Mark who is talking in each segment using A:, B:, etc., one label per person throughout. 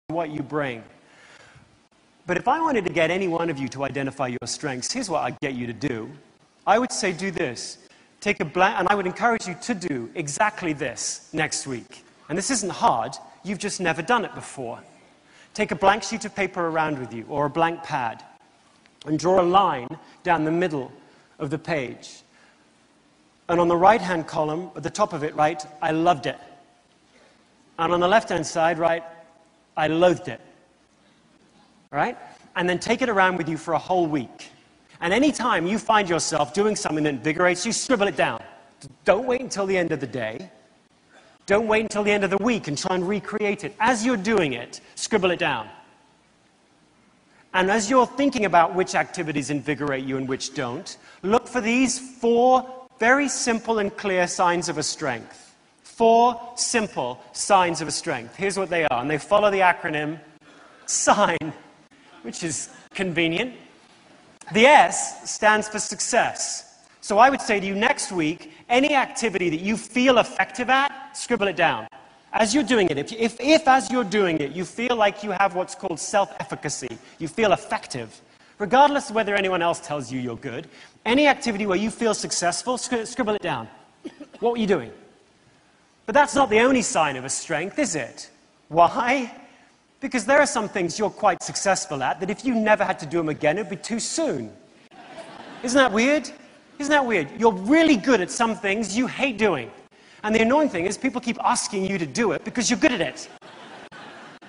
A: what you bring. But if I wanted to get any one of you to identify your strengths, here's what I'd get you to do. I would say do this. Take a blank, and I would encourage you to do exactly this next week. And this isn't hard. You've just never done it before. Take a blank sheet of paper around with you, or a blank pad, and draw a line down the middle of the page. And on the right-hand column, at the top of it, write, I loved it. And on the left-hand side, write, I loathed it. Right? And then take it around with you for a whole week. And any time you find yourself doing something that invigorates you, scribble it down. Don't wait until the end of the day. Don't wait until the end of the week and try and recreate it. As you're doing it, scribble it down. And as you're thinking about which activities invigorate you and which don't, look for these 4 very simple and clear signs of a strength. 4 simple signs of a strength. Here's what they are. And they follow the acronym SIGN, which is convenient. The S stands for success. So I would say to you next week, any activity that you feel effective at, scribble it down. As you're doing it, if as you're doing it, you feel like you have what's called self-efficacy, you feel effective, regardless of whether anyone else tells you you're good, any activity where you feel successful, scribble it down. What were you doing? But that's not the only sign of a strength, is it? Why? Because there are some things you're quite successful at that if you never had to do them again, it would be too soon. Isn't that weird? Isn't that weird? You're really good at some things you hate doing. And the annoying thing is people keep asking you to do it because you're good at it.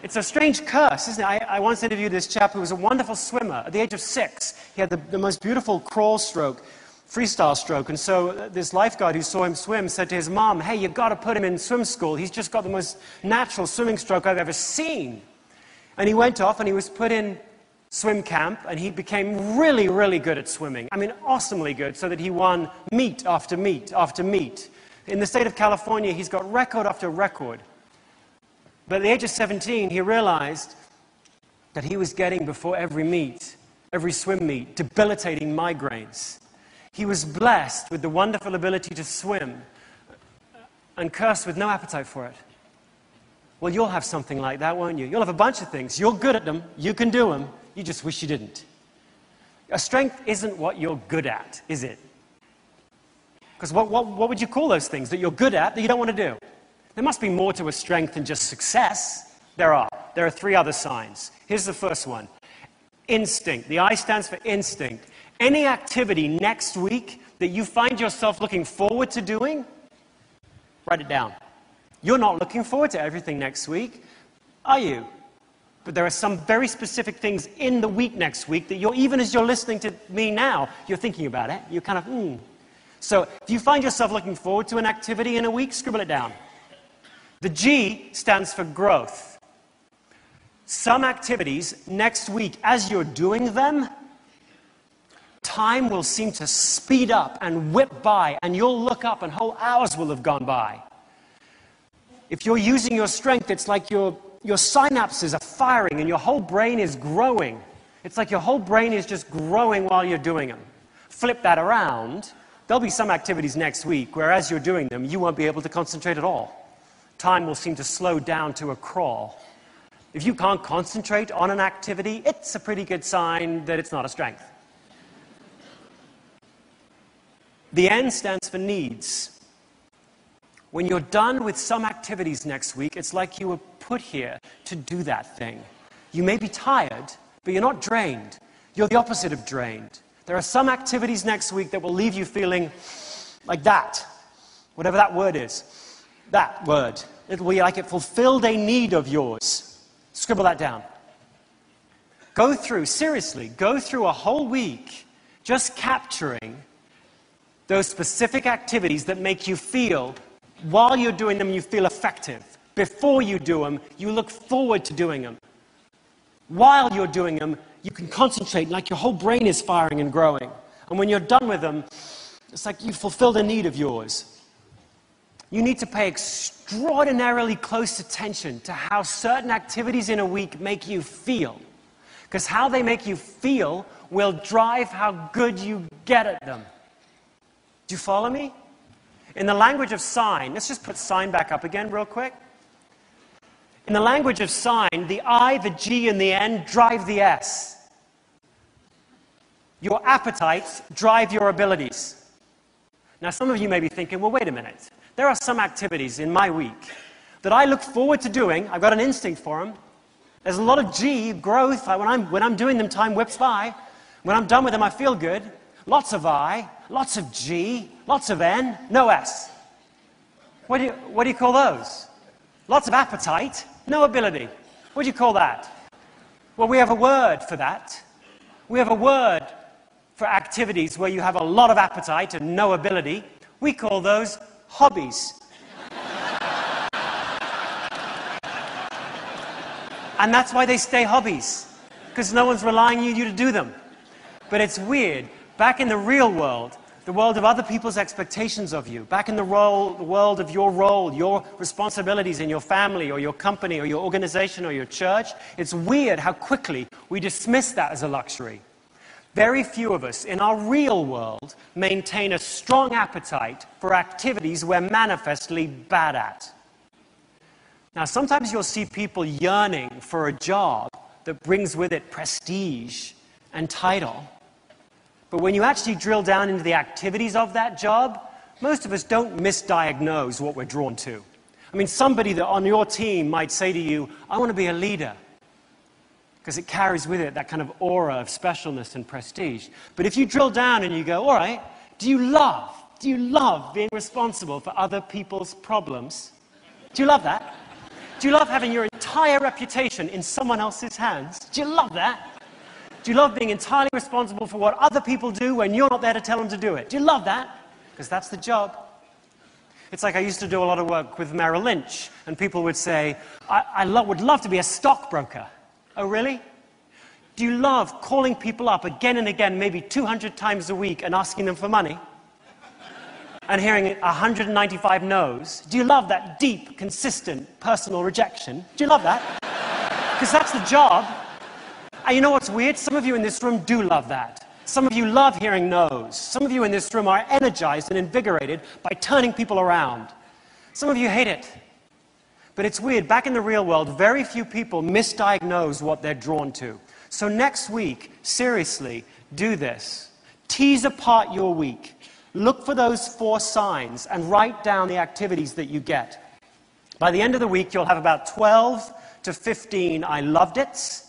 A: It's a strange curse, isn't it? I once interviewed this chap who was a wonderful swimmer. At the age of 6, he had the most beautiful crawl stroke, freestyle stroke. And so this lifeguard who saw him swim said to his mom, hey, you've got to put him in swim school. He's just got the most natural swimming stroke I've ever seen. And he went off and he was put in swim camp, and he became really, really good at swimming. I mean, awesomely good, so that he won meet after meet after meet. In the state of California, he's got record after record. But at the age of 17, he realized that he was getting, before every meet, every swim meet, debilitating migraines. He was blessed with the wonderful ability to swim and cursed with no appetite for it. Well, you'll have something like that, won't you? You'll have a bunch of things. You're good at them. You can do them. You just wish you didn't. A strength isn't what you're good at, is it? Because what would you call those things that you're good at that you don't want to do? There must be more to a strength than just success. There are. There are 3 other signs. Here's the first one. Instinct. The I stands for instinct. Any activity next week that you find yourself looking forward to doing, write it down. You're not looking forward to everything next week, are you? But there are some very specific things in the week next week that even as you're listening to me now, you're thinking about it. You're kind of, So if you find yourself looking forward to an activity in a week, scribble it down. The G stands for growth. Some activities next week, as you're doing them, time will seem to speed up and whip by, and you'll look up and whole hours will have gone by. If you're using your strength, it's like your synapses are firing and your whole brain is growing. It's like your whole brain is just growing while you're doing them. Flip that around. There'll be some activities next week where as you're doing them, you won't be able to concentrate at all. Time will seem to slow down to a crawl. If you can't concentrate on an activity, it's a pretty good sign that it's not a strength. The N stands for needs. When you're done with some activities next week, it's like you were put here to do that thing. You may be tired, but you're not drained. You're the opposite of drained. There are some activities next week that will leave you feeling like that, whatever that word is. That word. It will be like it fulfilled a need of yours. Scribble that down. Go through a whole week just capturing those specific activities that make you feel, while you're doing them, you feel effective. Before you do them, you look forward to doing them. While you're doing them, you can concentrate like your whole brain is firing and growing. And when you're done with them, it's like you fulfilled a need of yours. You need to pay extraordinarily close attention to how certain activities in a week make you feel. Because how they make you feel will drive how good you get at them. Do you follow me? In the language of sign, let's just put sign back up again real quick. In the language of sign, the I, the G, and the N drive the S. Your appetites drive your abilities. Now, some of you may be thinking, well, wait a minute. There are some activities in my week that I look forward to doing. I've got an instinct for them. There's a lot of G, growth. When I'm doing them, time whips by. When I'm done with them, I feel good. Lots of I, lots of G, lots of N, no S. What do you call those? Lots of appetite, no ability. What do you call that? Well, we have a word for that. We have a word for activities where you have a lot of appetite and no ability. We call those hobbies. And that's why they stay hobbies, because no one's relying on you to do them. But it's weird. Back in the real world, the world of other people's expectations of you, back in the world of your role, your responsibilities in your family or your company or your organization or your church, it's weird how quickly we dismiss that as a luxury. Very few of us in our real world maintain a strong appetite for activities we're manifestly bad at. Now, sometimes you'll see people yearning for a job that brings with it prestige and title. But when you actually drill down into the activities of that job, most of us don't misdiagnose what we're drawn to. I mean, somebody that on your team might say to you, I want to be a leader, because it carries with it that kind of aura of specialness and prestige. But if you drill down and you go, all right, do you love being responsible for other people's problems? Do you love that? Do you love having your entire reputation in someone else's hands? Do you love that? Do you love being entirely responsible for what other people do when you're not there to tell them to do it? Do you love that? Because that's the job. It's like I used to do a lot of work with Merrill Lynch, and people would say, I would love to be a stockbroker. Oh, really? Do you love calling people up again and again, maybe 200 times a week, and asking them for money? And hearing 195 no's? Do you love that deep, consistent, personal rejection? Do you love that? Because that's the job. And you know what's weird? Some of you in this room do love that. Some of you love hearing no's. Some of you in this room are energized and invigorated by turning people around. Some of you hate it. But it's weird. Back in the real world, very few people misdiagnose what they're drawn to. So next week, seriously, do this. Tease apart your week. Look for those 4 signs and write down the activities that you get. By the end of the week, you'll have about 12 to 15 I loved it,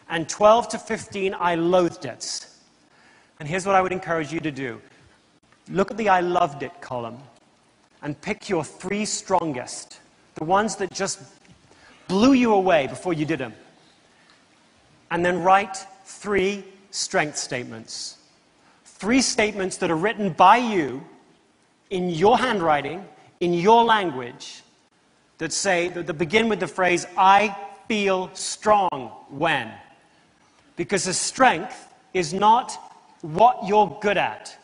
A: and 12 to 15 I loathed it. And here's what I would encourage you to do. Look at the I loved it column and pick your 3 strongest, the ones that just blew you away before you did them. And then write 3 strength statements. 3 statements that are written by you in your handwriting, in your language, that begin with the phrase, I feel strong when. Because a strength is not what you're good at.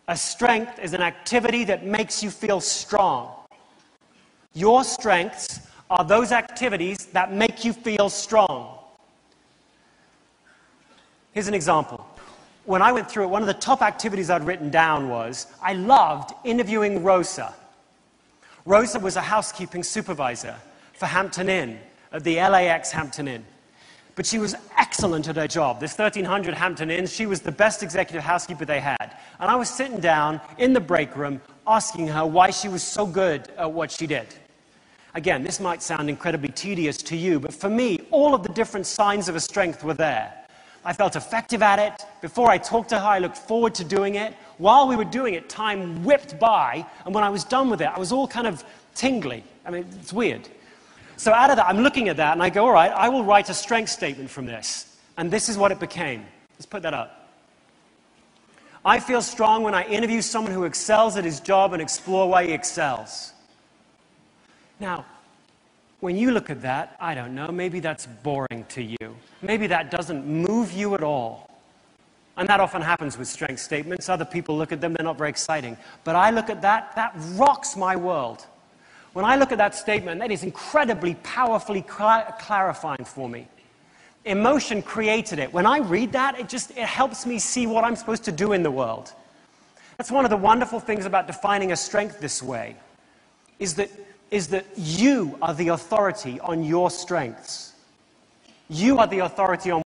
A: A strength is an activity that makes you feel strong. Your strengths are those activities that make you feel strong. Here's an example. When I went through it, one of the top activities I'd written down was, I loved interviewing Rosa. Rosa was a housekeeping supervisor for Hampton Inn, at the LAX Hampton Inn. But she was excellent at her job. There's 1,300 Hampton Inns. She was the best executive housekeeper they had. And I was sitting down in the break room asking her why she was so good at what she did. Again, this might sound incredibly tedious to you, but for me, all of the different signs of a strength were there. I felt effective at it. Before I talked to her, I looked forward to doing it. While we were doing it, time whipped by, and when I was done with it, I was all kind of tingly. I mean, it's weird. So out of that, I'm looking at that, and I go, all right, I will write a strength statement from this. And this is what it became. Let's put that up. I feel strong when I interview someone who excels at his job and explore why he excels. Now, when you look at that, I don't know, maybe that's boring to you. Maybe that doesn't move you at all. And that often happens with strength statements. Other people look at them, they're not very exciting. But I look at that, that rocks my world. When I look at that statement, that is incredibly powerfully clarifying for me. Emotion created it. When I read that, it helps me see what I'm supposed to do in the world. That's one of the wonderful things about defining a strength this way, is that is that you are the authority on your strengths. You are the authority on